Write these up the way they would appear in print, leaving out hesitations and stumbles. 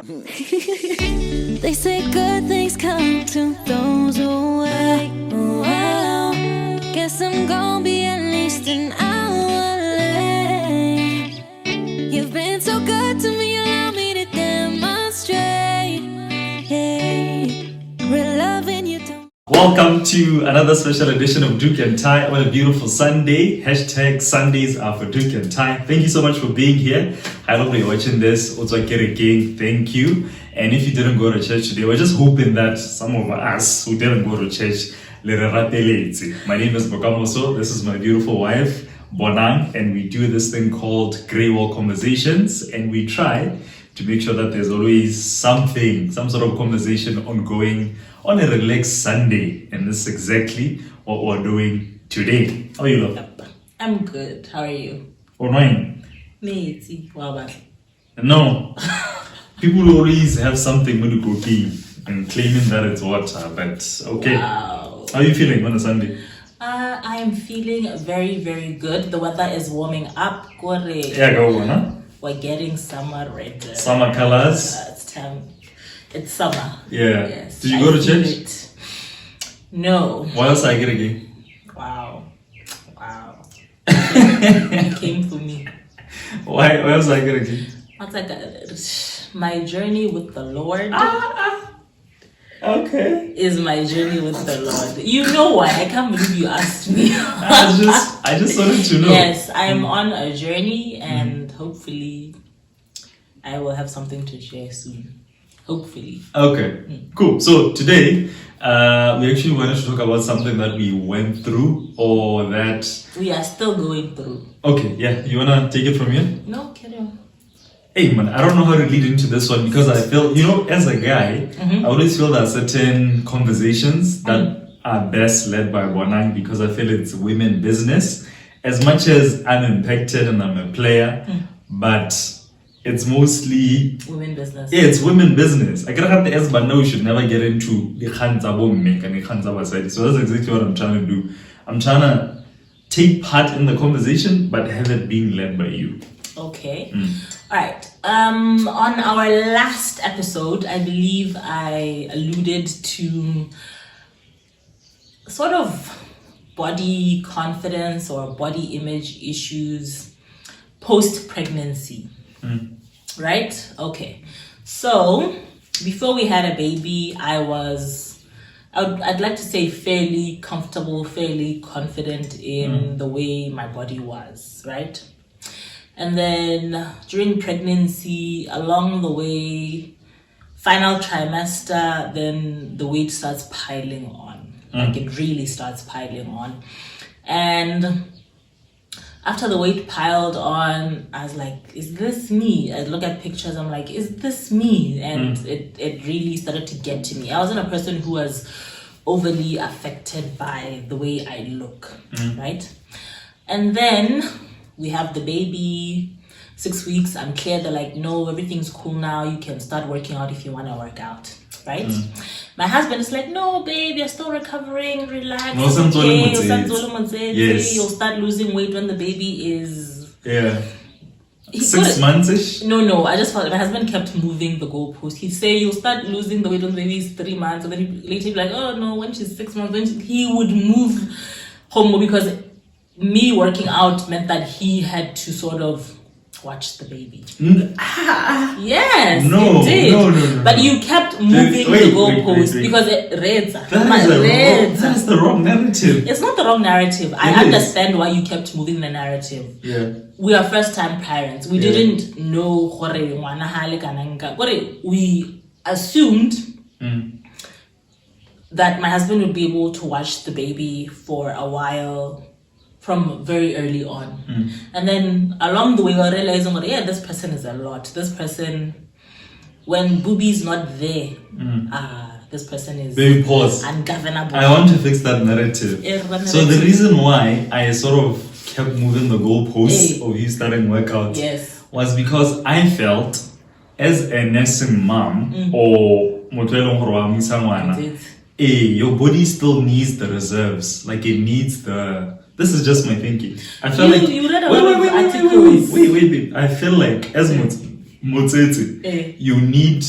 They say good things come to those who wait. Well, guess I'm gonna be at least an hour late. You've been so good to me, allow me to demonstrate. Hey, we're loving you too. Welcome to another special edition of Doek and Ty on a beautiful Sunday. Hashtag Sundays are for Doek and Ty. Thank you so much for being here. I hope you're watching this. Also, again, thank you. And if you didn't go to church today, we're just hoping that some of us who didn't go to church, my name is Bokamoso. This is my beautiful wife, Bonang, and we do this thing called Grey Wall Conversations, and we try to make sure that there's always something, some sort of conversation ongoing on a relaxed Sunday, and this is exactly what we're doing today. How are you, love? I'm good. How are you? Oh, nine. Me, wow. No. People always have something with cookie and claiming that it's water, but okay. Wow. How are you feeling on a Sunday? I am feeling very, very good. The weather is warming up. Yeah, go on, huh? We're getting summer red. Summer colors. It's time. It's summer. Yeah. Yes, Did you go to church? It. No. What else I get again? Wow. You came for me. Why else I get again? What's like my journey with the Lord. Okay. Is my journey with the Lord. You know why? I can't believe you asked me. I just wanted to know. Yes, I'm on a journey, and hopefully I will have something to share soon. Hopefully. Okay, cool. So today, we actually wanted to talk about something that we went through or that... We are still going through. Okay, yeah. You want to take it from here? No, carry on. Hey man, I don't know how to lead into this one because I feel, as a guy, I always feel there are certain conversations that are best led by Bonang because I feel it's women business. As much as I'm impacted and I'm a player, but it's mostly women business. Yeah, it's women business. I gotta have the S, but no, you should never get into the khanzabo make and the khanzabo side. So that's exactly what I'm trying to do. I'm trying to take part in the conversation, but have it being led by you. Okay. All right. On our last episode, I believe I alluded to sort of body confidence or body image issues post-pregnancy. Right? Okay. So before we had a baby, I'd like to say fairly comfortable, fairly confident in the way my body was, right? And then during pregnancy, along the way, final trimester, then the weight starts piling on. Like it really starts piling on. And after the weight piled on, I was like, is this me? I look at pictures, I'm like, is this me? And it really started to get to me. I wasn't a person who was overly affected by the way I look, right? And then we have the baby, 6 weeks, I'm clear. They're like, no, everything's cool now. You can start working out if you want to work out, right? My husband is like, no, babe, you're still recovering, relax. Okay. Yes. You'll start losing weight when the baby is... Yeah. 6 months-ish? No, I just felt my husband kept moving the goalpost. He'd say, you'll start losing the weight when the baby is 3 months. And then later he'd be like, oh, no, when she's 6 months. He would move home because me working out meant that he had to sort of watch the baby. Yes, no, it did. No. But you kept moving the goalpost because it reads. That's the wrong narrative. It's not the wrong narrative. I understand why you kept moving the narrative. Yeah. We are first-time parents. We didn't know. We assumed that my husband would be able to watch the baby for a while from very early on. And then along the way, we're realizing, this person is a lot. This person, when Booby's not there, this person is ungovernable. I want to fix that narrative. So the reason why I sort of kept moving the goalposts of you starting workout was because I felt as a nursing mom or your body still needs the reserves. Like it needs the... This is just my thinking. I feel like... You read a lot of articles. Wait. I feel like as motsetse, you need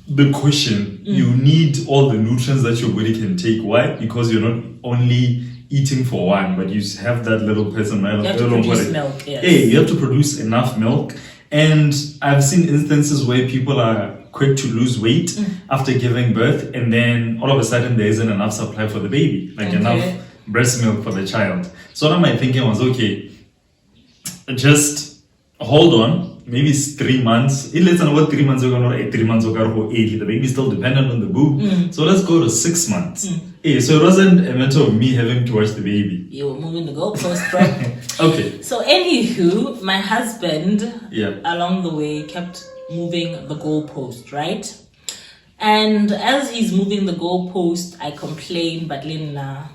the cushion. You need all the nutrients that your body can take. Why? Because you're not only eating for one, but you have that little person. You have to produce milk. Yes. Hey, you have to produce enough milk. And I've seen instances where people are quick to lose weight after giving birth, and then all of a sudden there isn't enough supply for the baby, like enough breast milk for the child. So now my thinking was, okay, just hold on. Maybe it's 3 months. Let's know what 3 months ago, not 3 months ago, the baby's still dependent on the boob. So let's go to 6 months. So it wasn't a matter of me having to watch the baby. You were moving the goalpost, right? Okay. So anywho, my husband, Yeah. along the way, kept moving the goalpost, right? And as he's moving the goalpost, I complain, but Lina,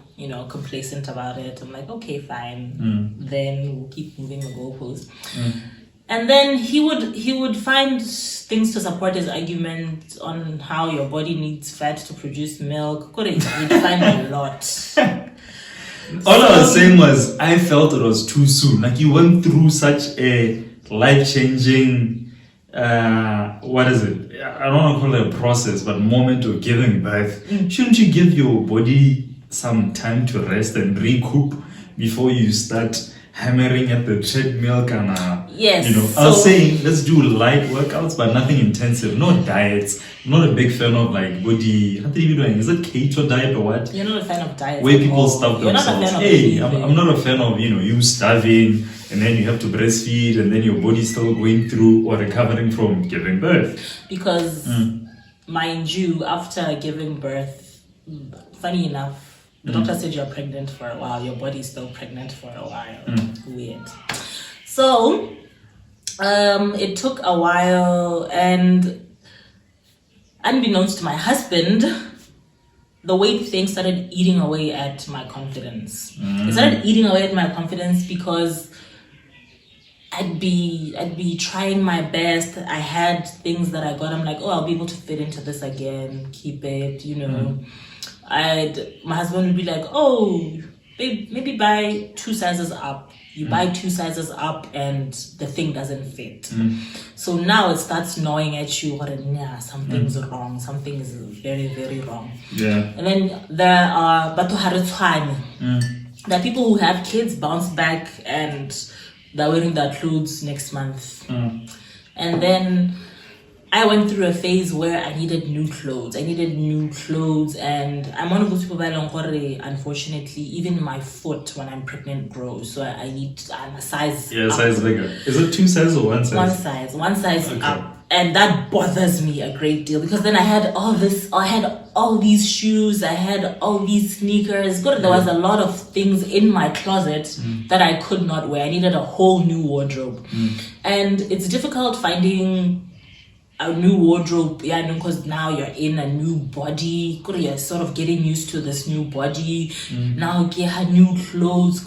complacent about it. I'm like, okay, fine. Then we'll keep moving the goalpost. And then he would find things to support his argument on how your body needs fat to produce milk. He'd find a lot. All I was saying was, I felt it was too soon. Like, you went through such a life-changing, what is it? I don't want to call it a process, but moment of giving birth. Shouldn't you give your body some time to rest and recoup before you start hammering at the treadmill? Yes. I was saying, let's do light workouts, but nothing intensive. No diets. I'm not a big fan of like body. How are you doing? Is it keto diet or what? You're not a fan of diet. Where people starve You're themselves. Not a fan Hey, of I'm not a fan of you starving and then you have to breastfeed and then your body's still going through or recovering from giving birth. Because, mind you, after giving birth, funny enough, the doctor said you're pregnant for a while. Your body's still pregnant for a while. Weird. So, it took a while, and unbeknownst to my husband, the weight thing started eating away at my confidence. It started eating away at my confidence because I'd be trying my best. I had things that I got. I'm like, I'll be able to fit into this again. Keep it, My husband would be like, babe, maybe buy 2 sizes up. You buy 2 sizes up and the thing doesn't fit. So now it starts gnawing at you, something's wrong. Something is very, very wrong. Yeah. And then there are there are people who have kids bounce back and they're wearing their clothes next month. And then I went through a phase where I needed new clothes. And I'm one of those people unfortunately, even my foot when I'm pregnant grows. So I'm a size up. Size bigger. Is it 2 sizes or 1 size? One size up. And that bothers me a great deal because then I had all these shoes, I had all these sneakers. There was a lot of things in my closet that I could not wear. I needed a whole new wardrobe. And it's difficult finding a new wardrobe, because now you're in a new body. You're sort of getting used to this new body. Now get new clothes.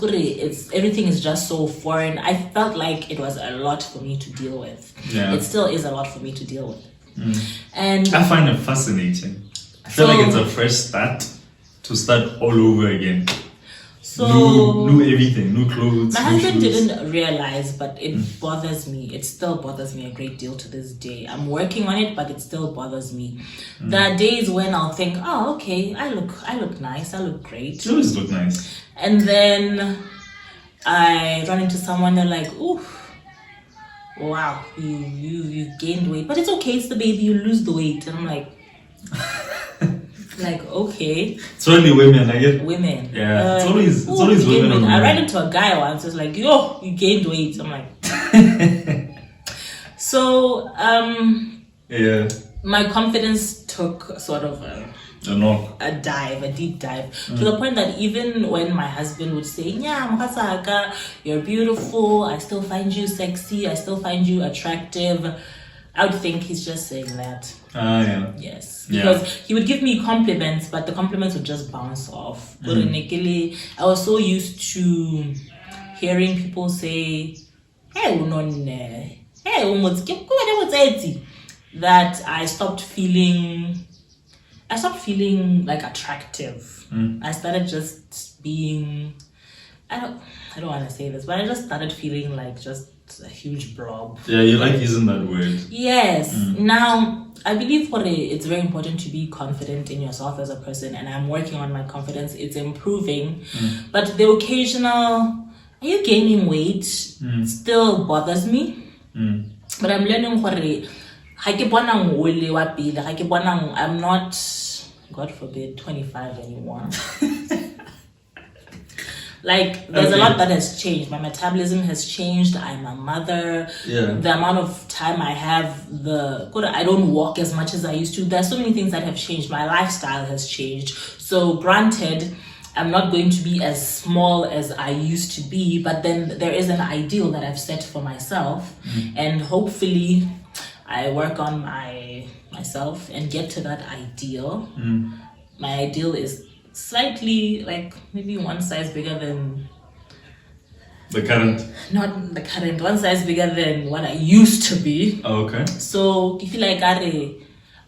Everything is just so foreign. I felt like it was a lot for me to deal with. Yeah. It still is a lot for me to deal with. And I find it fascinating. I feel like it's a fresh start to start all over again. So new everything, new clothes. My new husband shoes. didn't realize, but it bothers me. It still bothers me a great deal to this day. I'm working on it, but it still bothers me. There are days when I'll think, okay, I look nice, I look great. You always look nice. And then I run into someone, they're like, ooh, wow, you gained weight. But it's okay, it's the baby, you lose the weight. And I'm like, okay. It's only women, I get. Women. Yeah, it's always women. I ran into a guy once. It's like, yo, you gained weight. I'm like, so yeah. My confidence took sort of a deep dive, to the point that even when my husband would say, "Yeah, you're beautiful. I still find you sexy. I still find you attractive," I would think he's just saying that. Yeah. Yes. Because he would give me compliments, but the compliments would just bounce off. I was so used to hearing people say, that I stopped feeling like attractive. I started just being, I don't want to say this, but I just started feeling like just It's a huge blob. Yeah, you like using that word. Yes. Now, I believe it's very important to be confident in yourself as a person, and I'm working on my confidence. It's improving. But the occasional, are you gaining weight, still bothers me. But I'm learning I'm not, God forbid, 25 anymore. Like, there's a lot that has changed. My metabolism has changed. I'm a mother. Yeah. The amount of time I have, I don't walk as much as I used to. There's so many things that have changed. My lifestyle has changed. So granted, I'm not going to be as small as I used to be, but then there is an ideal that I've set for myself. And hopefully I work on myself and get to that ideal. My ideal is slightly, like, maybe one size bigger than the current. Not the current, one size bigger than what I used to be. Oh, okay. So if you like, I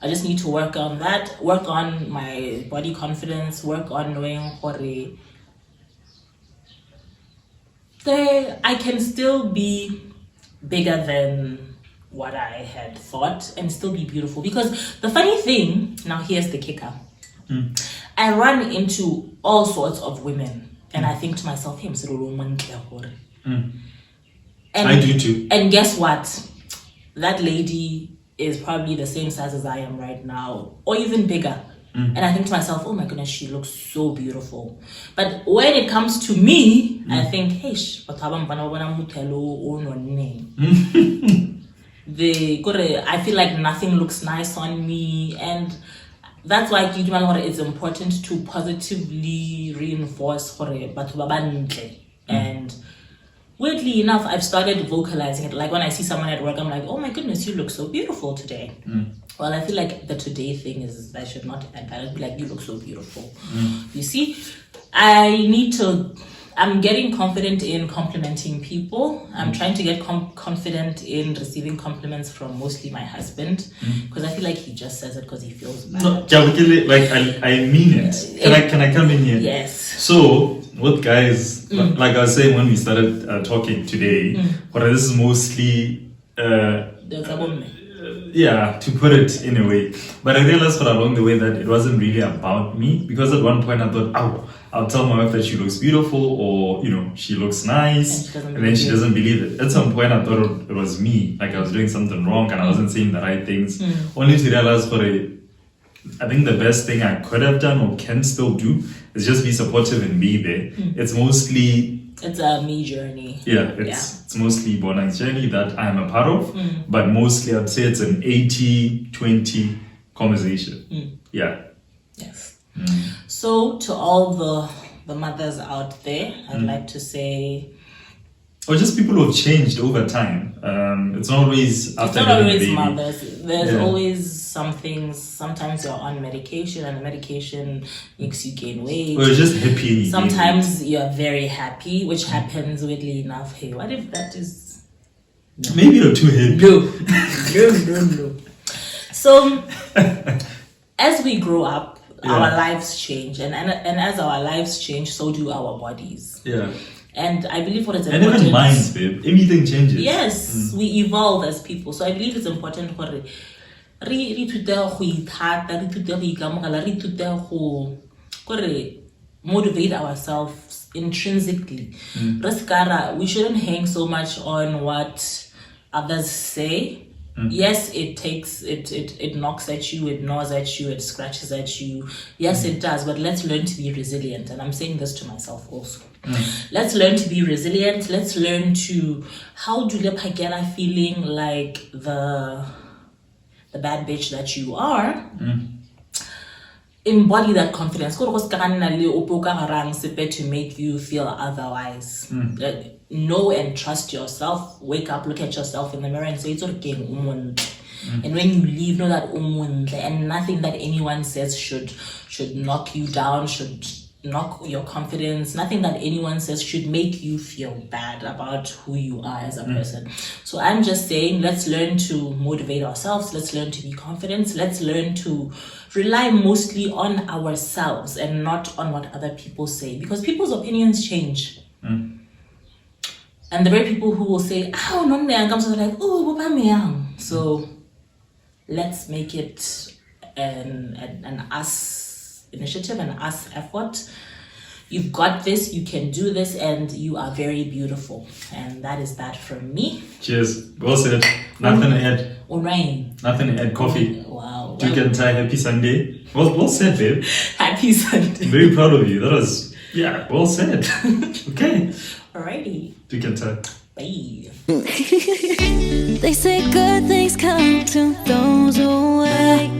just need to work on that, work on my body confidence, work on knowing I can still be bigger than what I had thought and still be beautiful. Because the funny thing, now here's the kicker. I run into all sorts of women, and I think to myself, and I do too. And guess what? That lady is probably the same size as I am right now, or even bigger. And I think to myself, oh my goodness, she looks so beautiful. But when it comes to me, I think, hey, I feel like nothing looks nice on me, and that's why it's important to positively reinforce and weirdly enough, I've started vocalizing it. Like when I see someone at work, I'm like, oh my goodness, you look so beautiful today. Well, I feel like the today thing is, I should not add that. I'd be like, you look so beautiful. You see, I'm getting confident in complimenting people. I'm trying to get confident in receiving compliments from mostly my husband, because I feel like he just says it because he feels bad. No, like I mean it. Can I come in here? Yes. So with guys, like I was saying when we started talking today, but this is mostly to put it in a way. But I realized along the way that it wasn't really about me, because at one point I thought, I'll tell my wife that she looks beautiful, or she looks nice, and then she doesn't believe it. At some point I thought it was me, like I was doing something wrong and I wasn't saying the right things. Only to realize I think the best thing I could have done or can still do is just be supportive and be there. It's a me journey. It's mostly Bonang's journey that I'm a part of, but mostly I'd say it's an 80-20 conversation. Yes. So to all the mothers out there, I'd like to say, or just people who have changed over time. It's not always after having a baby. Mothers. There's always some things. Sometimes you're on medication and the medication makes you gain weight. Or you're just happy. Sometimes you're very happy, which happens weirdly enough. Hey, what if that is... No. Maybe you're too happy. No. So, as we grow up, our lives change. And as our lives change, so do our bodies. Yeah. And I believe what is important... And even minds, babe. Everything changes. Yes. We evolve as people. So I believe it's important for... motivate ourselves intrinsically. We shouldn't hang so much on what others say. Yes, it knocks at you, it gnaws at you, it scratches at you. Yes, it does, but let's learn to be resilient. And I'm saying this to myself also. Let's learn to be resilient. Let's learn to, how do you get feeling like the bad bitch that you are? Embody that confidence to make you feel otherwise. Know and trust yourself. Wake up, look at yourself in the mirror and say, it's okay. And when you leave, know that and nothing that anyone says should knock you down, should knock your confidence. Nothing that anyone says should make you feel bad about who you are as a person. So I'm just saying, let's learn to motivate ourselves. Let's learn to be confident. Let's learn to rely mostly on ourselves and not on what other people say, because people's opinions change. And the very people who will say, oh, no, I'm so like, oh, Bopameyang. So let's make it an us initiative, an us effort. You've got this, you can do this, and you are very beautiful. And that is that from me. Cheers. Well said. Nothing to add. Orion. Nothing to add. Coffee. Wow. Duke and Ty, happy Sunday. Well said, babe. Happy Sunday. Very proud of you. That was, well said. Okay. Alrighty. Duke and Ty. Bye. They say good things come to those who wait.